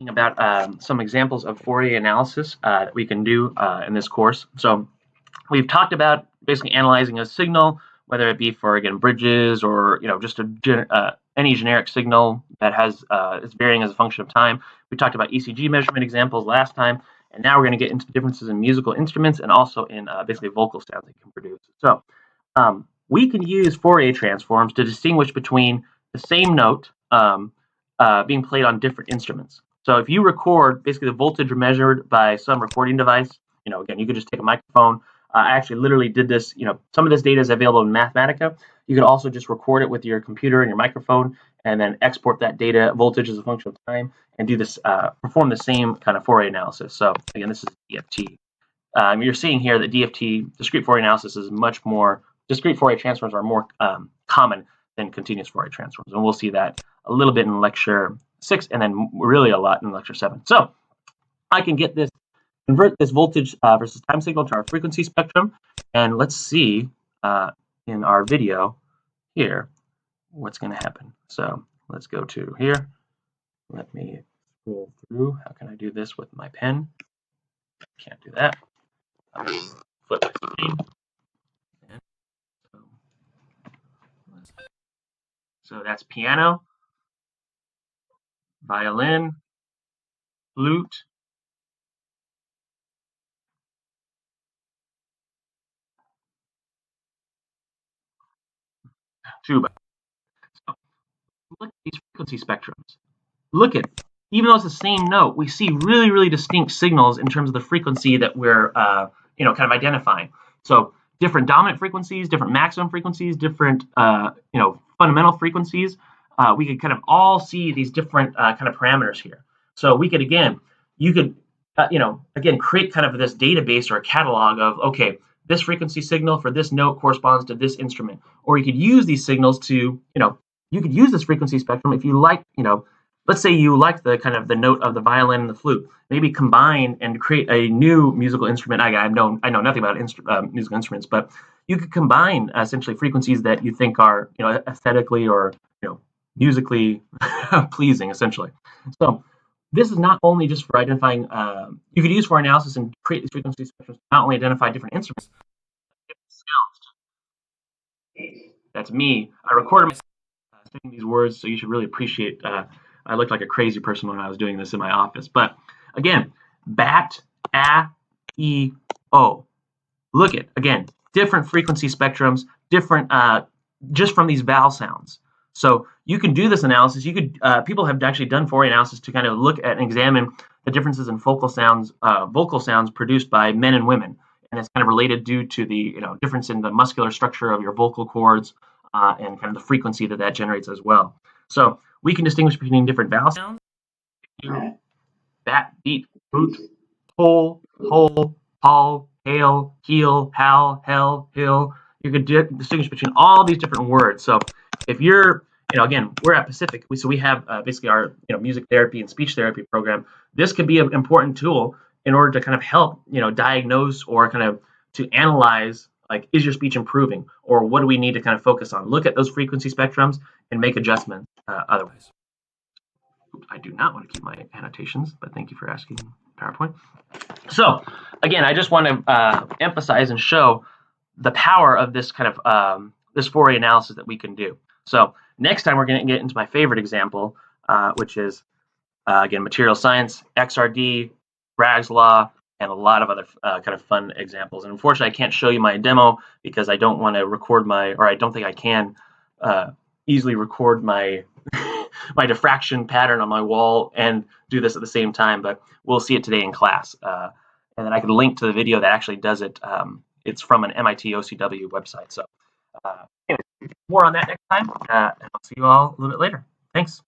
about some examples of Fourier analysis that we can do in this course. So we've talked about basically analyzing a signal, whether it be for, again, bridges or just any generic signal that has is varying as a function of time. We talked about ECG measurement examples last time, and now we're going to get into the differences in musical instruments and also in basically vocal sounds they can produce. So we can use Fourier transforms to distinguish between the same note being played on different instruments. So if you record basically the voltage measured by some recording device, again, you could just take a microphone. I actually literally did this. Some of this data is available in Mathematica. You could also just record it with your computer and your microphone, and then export that data voltage as a function of time, and do this, perform the same kind of Fourier analysis. So again, this is DFT. You're seeing here that DFT, discrete Fourier analysis, is much more. Discrete Fourier transforms are more common than continuous Fourier transforms, and we'll see that a little bit in lecture 6, and then really a lot in lecture 7. So I can convert this voltage versus time signal to our frequency spectrum, and let's see in our video here what's going to happen. So let's go to here. Let me scroll through. How can I do this with my pen? Can't do that. I'll just flip my screen. So that's piano, violin, flute, tuba. So look at these frequency spectrums. Look at, even though it's the same note, we see really, really distinct signals in terms of the frequency that we're, kind of identifying. So different dominant frequencies, different maximum frequencies, different, fundamental frequencies. We could kind of all see these different kind of parameters here. So we could, again, create kind of this database or a catalog of, okay, this frequency signal for this note corresponds to this instrument. Or you could use these signals to, you could use this frequency spectrum if you like, let's say you like the kind of the note of the violin and the flute, maybe combine and create a new musical instrument. I know nothing about musical instruments, but you could combine essentially frequencies that you think are, aesthetically or, musically pleasing, essentially. So this is not only just for identifying, you could use for analysis and create these frequency spectrums to not only identify different instruments, but different sounds. That's me. I recorded myself saying these words, so you should really appreciate. I looked like a crazy person when I was doing this in my office. But again, bat, a, e, o. Look at, again, different frequency spectrums, different just from these vowel sounds. So you can do this analysis. You could people have actually done Fourier analysis to kind of look at and examine the differences in vocal sounds produced by men and women, and it's kind of related due to the difference in the muscular structure of your vocal cords and kind of the frequency that generates as well. So we can distinguish between different vowel sounds: bat, beat, boot, hole, hole, haul, hail, heel, hal, hell, hill. You could distinguish between all these different words. So if you're, again, we're at Pacific, so we have basically our, music therapy and speech therapy program. This could be an important tool in order to kind of help, diagnose or kind of to analyze, like, is your speech improving, or what do we need to kind of focus on? Look at those frequency spectrums and make adjustments otherwise. I do not want to keep my annotations, but thank you for asking, PowerPoint. So again, I just want to emphasize and show the power of this kind of this Fourier analysis that we can do. So next time we're going to get into my favorite example, which is again, material science, XRD, Bragg's law, and a lot of other kind of fun examples. And unfortunately, I can't show you my demo because I don't want to record or I don't think I can easily record my my diffraction pattern on my wall and do this at the same time. But we'll see it today in class, and then I can link to the video that actually does it. It's from an MIT OCW website. So anyway, more on that next time, and I'll see you all a little bit later. Thanks.